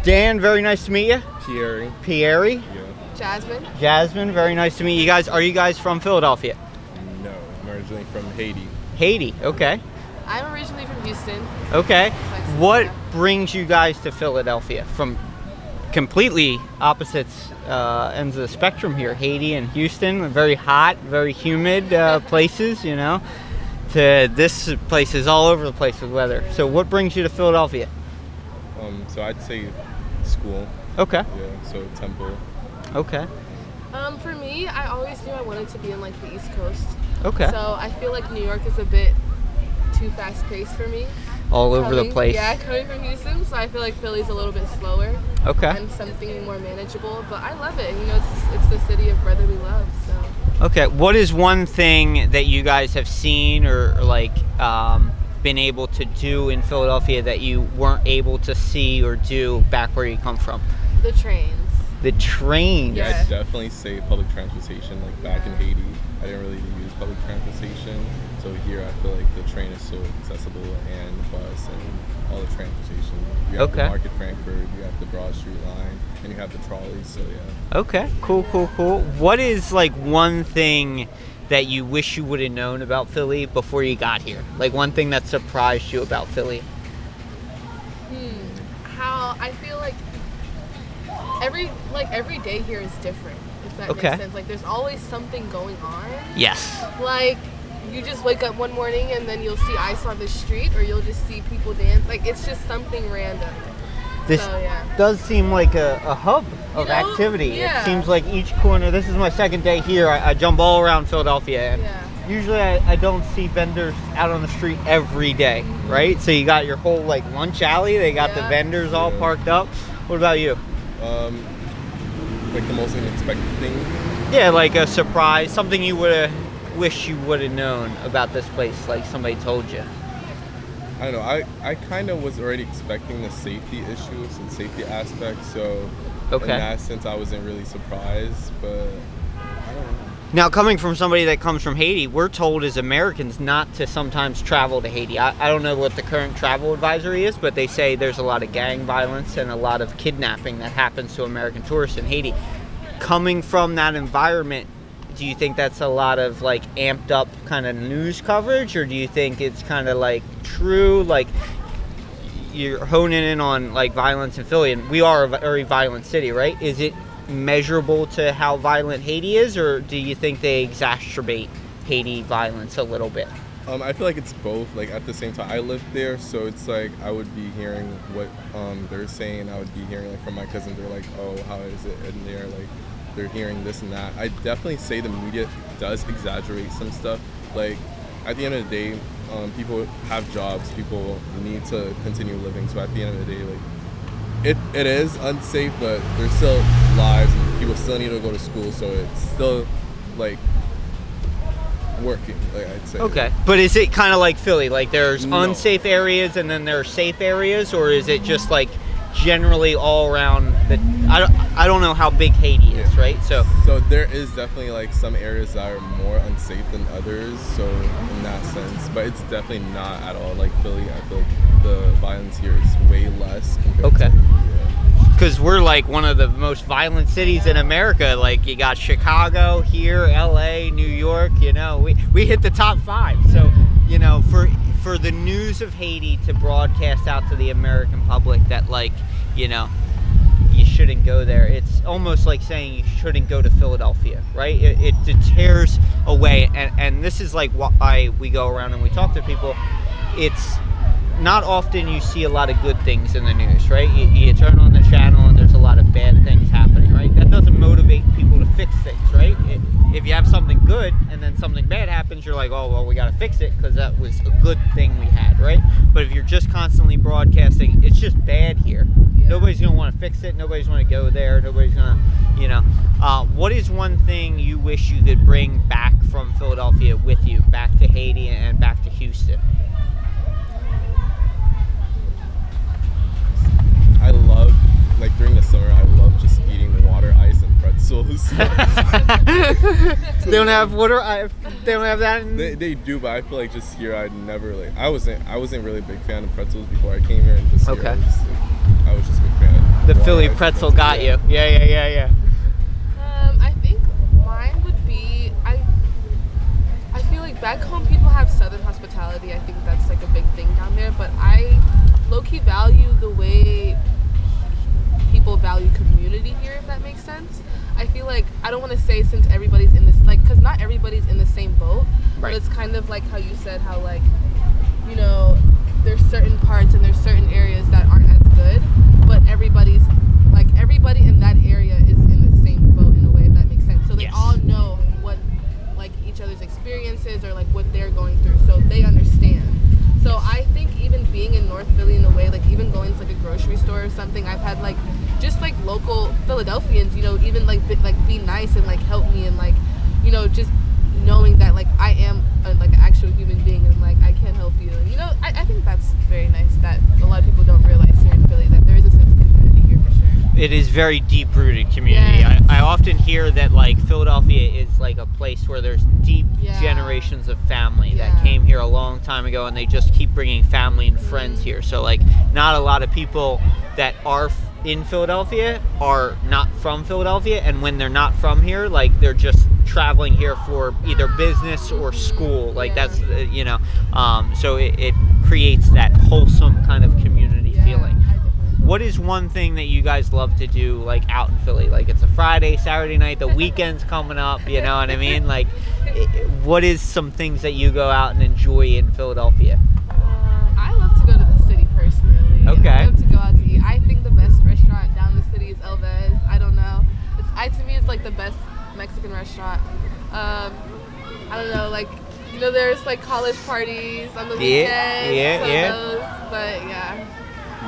Dan, very nice to meet you. Pierre. Yeah. Jasmine, very nice to meet you guys. Are you guys from Philadelphia? No, I'm originally from Haiti. Haiti, okay. I'm originally from Houston. Okay. What brings you guys to Philadelphia from completely opposite ends of the spectrum here? Haiti and Houston, very hot, very humid places, you know. To this place is all over the place with weather. So what brings you to Philadelphia? So I'd say school. Okay. Yeah, so Temple. Okay. For me, I always knew I wanted to be in like the East Coast. Okay. So I feel like New York is a bit too fast paced for me. All over the place. Yeah, coming from Houston, so I feel like Philly's a little bit slower. Okay. And something more manageable, but I love it. You know, it's the city of brotherly love. So. Okay. What is one thing that you guys have seen or like been able to do in Philadelphia that you weren't able to see or do back where you come from? The trains. The trains. Yeah, I'd definitely say public transportation. Like back in Haiti, I didn't really use public transportation. So here I feel like the train is so accessible, and the bus and all the transportation. You have the Market Frankfurt, you have the Broad Street line, and you have the trolleys, so yeah. Okay, cool. What is like one thing that you wish you would have known about Philly before you got here? Like one thing that surprised you about Philly? How I feel like every day here is different, if that makes sense. Like there's always something going on. Yes. Like you just wake up one morning and then you'll see ice on the street, or you'll just see people dance. Like it's just something random. This does seem like a hub of activity. Yeah. It seems like each corner. This is my second day here. I jump all around Philadelphia, and usually I don't see vendors out on the street every day, right? So you got your whole like lunch alley. They got the vendors all parked up. What about you? Like the most unexpected thing? Yeah, like a surprise, something you would have wished you would have known about this place, like somebody told you. I don't know. I kind of was already expecting the safety issues and safety aspects, so in that sense I wasn't really surprised, but I don't know. Now, coming from somebody that comes from Haiti, we're told as Americans not to sometimes travel to Haiti. I don't know what the current travel advisory is, but they say there's a lot of gang violence and a lot of kidnapping that happens to American tourists in Haiti. Coming from that environment, do you think that's a lot of like amped up kind of news coverage, or do you think it's kind of like true, like you're honing in on like violence in Philly, and we are a very violent city, right? Is it measurable to how violent Haiti is, or do you think they exacerbate Haiti violence a little bit? I feel like it's both. Like at the same time, I lived there, so it's like I would be hearing what they're saying. I would be hearing like from my cousins. They're like, "Oh, how is it in there?" Like they're hearing this and that. I definitely say the media does exaggerate some stuff. Like at the end of the day, people have jobs. People need to continue living. So at the end of the day, like it is unsafe, but there's still lives and people still need to go to school. So it's still like working, like I'd say. Okay, but is it kind of like Philly? Like there's unsafe areas and then there are safe areas, or is it just like generally all around the? I don't know how big Haiti is, right? So there is definitely like some areas that are more unsafe than others. So in that sense, but it's definitely not at all like Philly. I feel like the violence here is way less compared to because we're like one of the most violent cities in America. Like you got Chicago here, LA, New York, you know, we hit the top 5. So, you know, for the news of Haiti to broadcast out to the American public that like, you know, you shouldn't go there. It's almost like saying you shouldn't go to Philadelphia, right? It deters away. And this is like why we go around and we talk to people. It's not often you see a lot of good things in the news, right? You turn on the channel and there's a lot of bad things happening, right? That doesn't motivate people to fix things, right? If you have something good and then something bad happens, you're like, oh, well, we got to fix it because that was a good thing we had, right? But if you're just constantly broadcasting, it's just bad here. Nobody's going to want to fix it. Nobody's going to go there. Nobody's going to, you know. What is one thing you wish you could bring back from Philadelphia with you, back to Haiti and back to Houston? I love, like during the summer, I love just eating water, ice, and pretzels. They don't have water. They don't have that. They do, but I feel like just here, I'd never like. I wasn't really a big fan of pretzels before I came here, and just here, I was just like, I was just a big fan. The Water Philly ice pretzel got yeah. you. Yeah. I think mine would be I feel like back home people have Southern hospitality. I think that's like a big thing down there. But I low-key value the way people value community here, if that makes sense. I feel like, I don't want to say since everybody's in this, like, because not everybody's in the same boat. Right. But it's kind of like how you said how, like, you know, there's certain parts and there's certain areas that aren't as good. But everybody in that area is in the same boat in a way, if that makes sense. So they Yes. all know what, like, each other's experiences or, like, what they're going through. So they understand. So I think even being in North Philly in a way, like even going to like a grocery store or something, I've had like just like local Philadelphians, you know, even like be nice and like help me and like, you know, just knowing that like I am like an actual human being and like I can help you. And, you know, I think that's very nice that a lot of people don't realize here in Philly that there is a sense of community here for sure. It is very deep-rooted community. Yes. I often hear that like Philadelphia is like a place where there's deep Yeah. generations of family that Yeah. came here a long time ago, and they just keep bringing family and friends here. So like, not a lot of people that are in Philadelphia are not from Philadelphia, and when they're not from here, like they're just traveling here for either business or school. Like Yeah. that's you know, so it creates that wholesome kind of community Yeah, feeling. I definitely What is one thing that you guys love to do, like out in Philly? Like it's a Friday, Saturday night, the weekend's coming up, you know what I mean? Like, what is some things that you go out and enjoy in Philadelphia? I love to go to the city personally. Okay. I love to go out to eat. I think the best restaurant down the city is El Vez. I don't know. To me, it's like the best Mexican restaurant. I don't know, like, you know, there's like college parties on the weekends. Yeah. But yeah.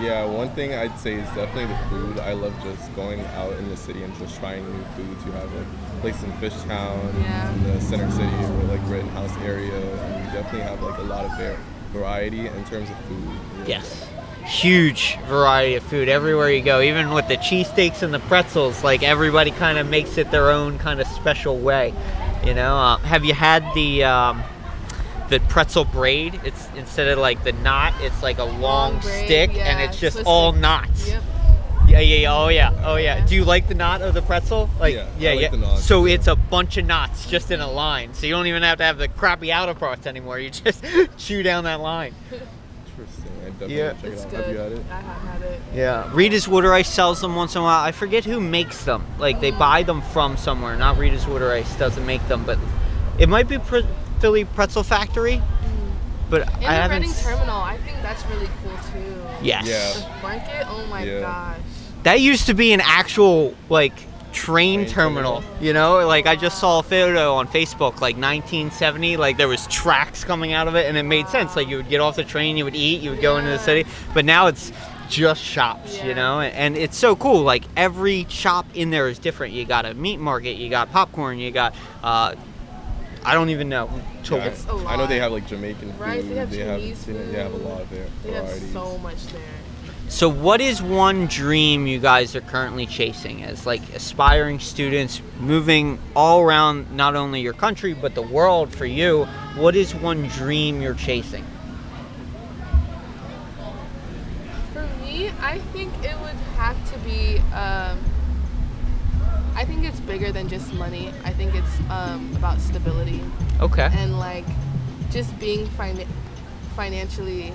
Yeah, one thing I'd say is definitely the food. I love just going out in the city and just trying new foods. You have like a place in Fishtown, Yeah. in the center city, or like Rittenhouse area, and you definitely have like a lot of variety in terms of food. Yes. Huge variety of food everywhere you go, even with the cheesesteaks and the pretzels. Like everybody kind of makes it their own kind of special way. You know, have you had the pretzel braid? It's instead of like the knot, it's like a long braid, stick, yeah, and it's just twisted. all knots. Yep. Yeah. Oh yeah. Do you like the knot of the pretzel? Like, Yeah, I like the knots, So yeah. it's a bunch of knots just in a line. So you don't even have to have the crappy outer parts anymore. You just chew down that line. Interesting. I definitely Yeah. check it It's out. good. Have you had it? I have had it. Yeah. Rita's Water Ice sells them once in a while. I forget who makes them. Like they buy them from somewhere. Not Rita's Water Ice doesn't make them, but it might be Philly Pretzel Factory. But In I the haven't. Reading Terminal, I think that's really cool too. Yes. Yeah. The blanket, oh my Yeah. gosh. That used to be an actual like train terminal, you know? Like I just saw a photo on Facebook, like 1970, like there was tracks coming out of it, and it made sense. Like you would get off the train, you would eat, you would go into the city, but now it's just shops, you Yeah. know? And it's so cool. Like every shop in there is different. You got a meat market, you got popcorn, you got I don't even know. Yeah, It's a I know they lot. have like Jamaican food. Right, they have Chinese They have a lot of They have varieties. so much there. So what is one dream you guys are currently chasing as like aspiring students moving all around not only your country but the world for you? What is one dream you're chasing? For me, I think it would have to be. I think it's bigger than just money. I think it's about stability Okay. and like just being financially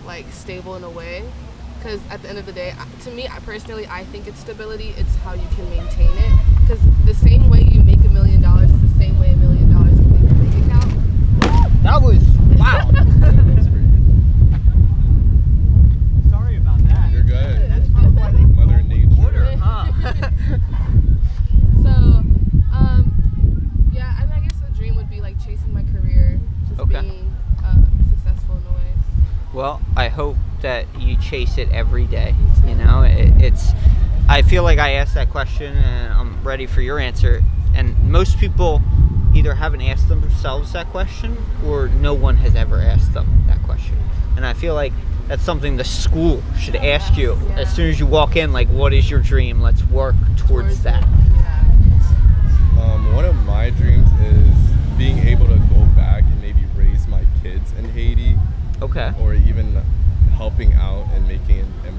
like stable in a way. Because at the end of the day, to me, personally, I think it's stability. It's how you can maintain it. Because the same way you make $1 million is the same way $1 million can make your bank account. That was wow. That's great. Sorry about that. You're good. That's probably Mother Nature. water, huh? So, yeah, and I guess the dream would be like chasing my career, just Okay. being successful in a way. Well, I hope that you chase it every day. You know, it's. I feel like I asked that question, and I'm ready for your answer. And most people either haven't asked themselves that question, or no one has ever asked them that question. And I feel like that's something the school should ask you Yeah. as soon as you walk in. Like, what is your dream? Let's work towards that. it. Yeah. One of my dreams is being able to go back and maybe raise my kids in Haiti, Okay. or even helping out and making an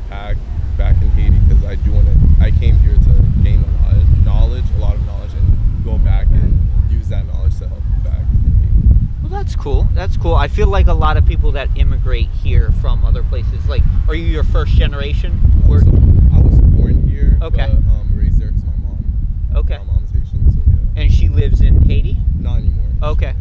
cool. I feel like a lot of people that immigrate here from other places, like, are you your first generation? Or, I was born here, Okay. but raised there because my mom. Okay. My mom's Haitian, so yeah. And she lives in Haiti? Not anymore. Okay.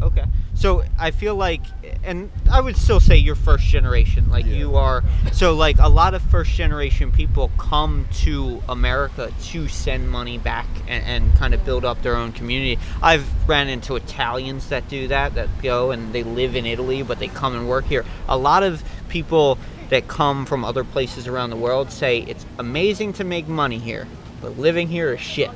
So I feel like, and I would still say you're first generation. Like, Yeah. you are. So, like, a lot of first generation people come to America to send money back and kind of build up their own community. I've ran into Italians that do that go and they live in Italy, but they come and work here. A lot of people that come from other places around the world say it's amazing to make money here, but living here is shit.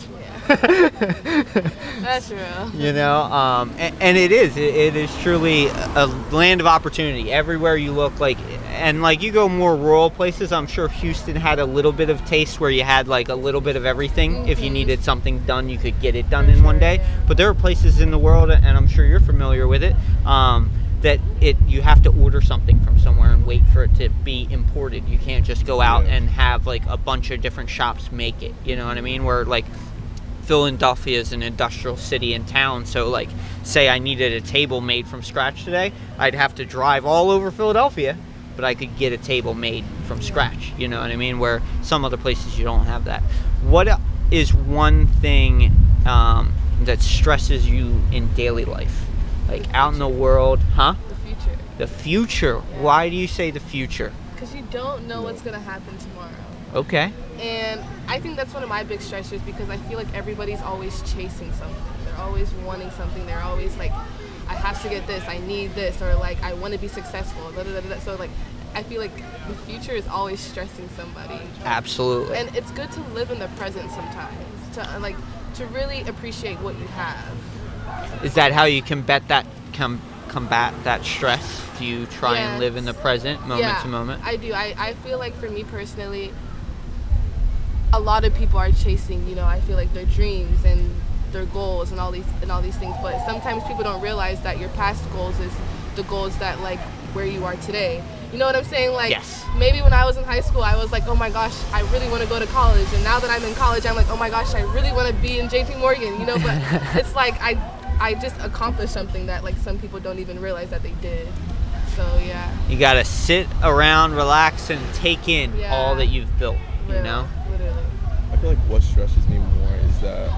That's real. You know, and it is truly a land of opportunity everywhere you look. Like, and like, you go more rural places, I'm sure Houston had a little bit of taste where you had like a little bit of everything. If you needed something done, you could get it done in one day. But there are places in the world, and I'm sure you're familiar with it, that you have to order something from somewhere and wait for it to be imported. You can't just go out and have like a bunch of different shops make it. You know what I mean? Where like, Philadelphia is an industrial city and town, so like, say I needed a table made from scratch today, I'd have to drive all over Philadelphia, but I could get a table made from scratch. You know what I mean? Where some other places you don't have that. What is one thing that stresses you in daily life, like out in the world? The future. The future. Why do you say the future? Because you don't know what's gonna happen tomorrow. Okay. And I think that's one of my big stressors, because I feel like everybody's always chasing something. They're always wanting something. They're always like, I have to get this, I need this, or like, I want to be successful. So like, I feel like the future is always stressing somebody. Absolutely. And it's good to live in the present sometimes, to really appreciate what you have. Is that how you combat that stress? Do you try and live in the present, moment to moment? I do. I feel like for me personally, a lot of people are chasing, I feel like their dreams and their goals and all these things, but sometimes people don't realize that your past goals is the goals that, like, where you are today. You know what I'm saying? Like, yes. Maybe when I was in high school, I was like, oh my gosh, I really want to go to college. And now that I'm in college, I'm like, oh my gosh, I really want to be in JP Morgan, but it's like, I just accomplished something that, like, some people don't even realize that they did. So, yeah. You got to sit around, relax, and take in all that you've built, Literally. I feel like what stresses me more is that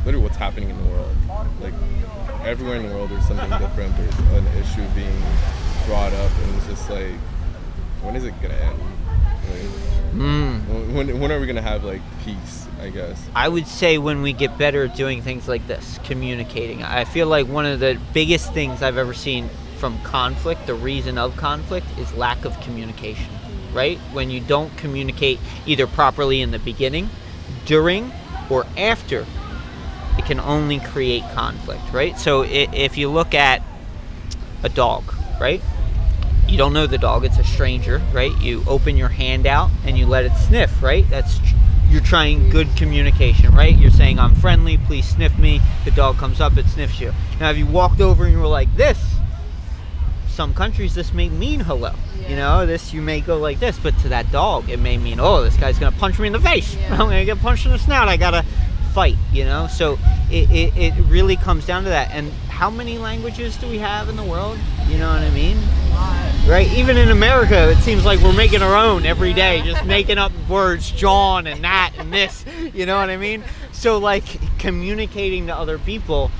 literally what's happening in the world. Like, everywhere in the world there's something different. There's an issue being brought up, and it's just like, when is it gonna end? Like, when are we gonna have, like, peace, I guess? I would say when we get better at doing things like this, communicating. I feel like one of the biggest things I've ever seen from conflict, the reason of conflict, is lack of communication, right? When you don't communicate either properly in the beginning, during, or after, it can only create conflict, right? So if you look at a dog, right? You don't know the dog, it's a stranger, right? You open your hand out and you let it sniff, right? You're trying good communication, right? You're saying, I'm friendly, please sniff me. The dog comes up, it sniffs you. Now, if you walked over and you were like this, some countries this may mean hello. This, you may go like this, but to that dog it may mean, oh, this guy's gonna punch me in the face. I'm gonna get punched in the snout, I gotta fight. So it really comes down to that. And how many languages do we have in the world? You know what I mean? Right? Even in America, it seems like we're making our own every day, just making up words, John and that and this. You know what I mean? So, like, communicating to other people,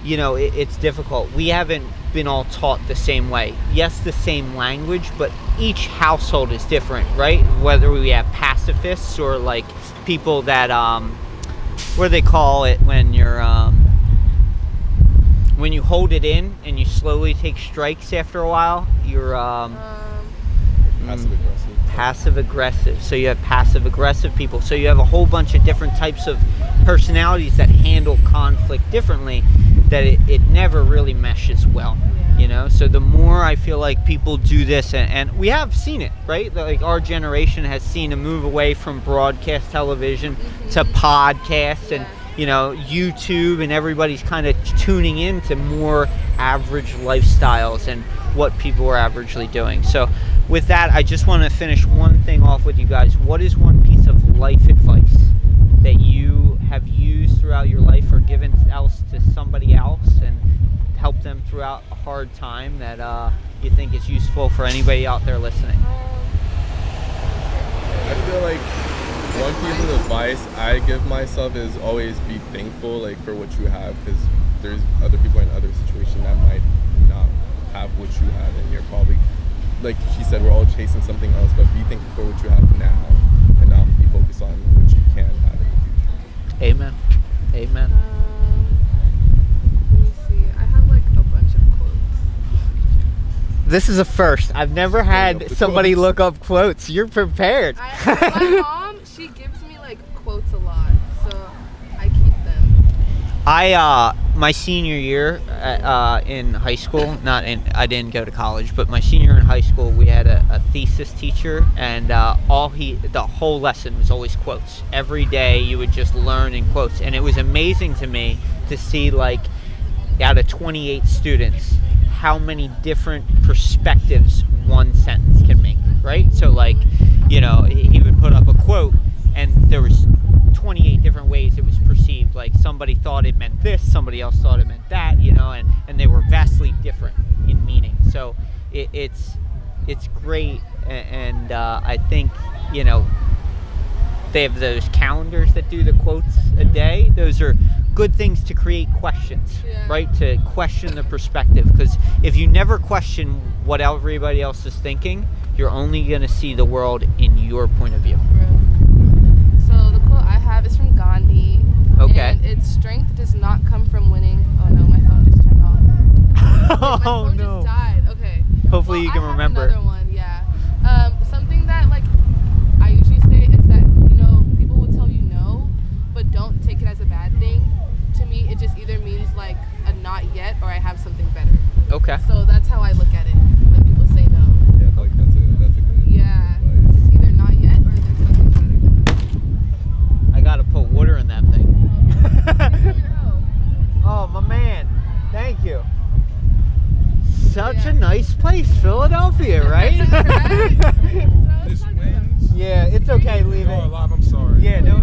it's difficult. We haven't been all taught the same way. Yes, the same language, but each household is different, right? Whether we have pacifists or, like, people that what do they call it when you're when you hold it in and you slowly take strikes after a while, you're passive aggressive. So you have passive aggressive people. So you have a whole bunch of different types of personalities that handle conflict differently, that it never really meshes well. So the more I feel like people do this, and we have seen it, right? Like, our generation has seen a move away from broadcast television to podcasts and YouTube, and everybody's kind of tuning into more average lifestyles and what people are averagely doing. So with that, I just want to finish one thing off with you guys. What is one piece of life advice that you have used throughout your life or given else to somebody else and helped them throughout a hard time that you think is useful for anybody out there listening? I feel like one piece of advice I give myself is always be thankful, like, for what you have, because there's other people in other situations that might not have what you have, and you're probably, like she said, we're all chasing something else, but be thankful for what you have now and not be focused on what you can have in the future. Amen. Amen. Let me see. I have like a bunch of quotes. This is a first. I've never had somebody quotes. look up quotes. You're prepared. My mom, she gives me like quotes a lot, so I keep them. My senior year in high school, I didn't go to college, but my senior year in high school, we had a thesis teacher, and the whole lesson was always quotes. Every day you would just learn in quotes, and it was amazing to me to see, like, out of 28 students, how many different perspectives one sentence can make, right? So, like, you know, he would put up a quote, and there was 28 different ways it was perceived. Like, somebody thought it meant this, somebody else thought it meant that, you know, and they were vastly different in meaning. So it's great, and I think, you know, they have those calendars that do the quotes a day. Those are good things to create questions, right? To question the perspective, because if you never question what everybody else is thinking, you're only going to see the world in your point of view. So the quote I have is from Gandhi. Okay. And it's, strength does not come from winning. Oh no, my phone just turned off. My phone just died. Okay. Hopefully you can remember. Another one, yeah. Something that, like, I usually say is that, you know, people will tell you no, but don't take it as a bad thing. To me, it just either means like a not yet or I have something better. Okay. So that's how I look at it when people say no. Yeah, I feel like that's a good Yeah. advice. It's either not yet or there's something better. I gotta put water in that thing. Oh, my man. Thank you. Such a nice place, Philadelphia, right? This wind. Yeah, it's okay. Leave Oh, it. live. I'm sorry. Yeah, no.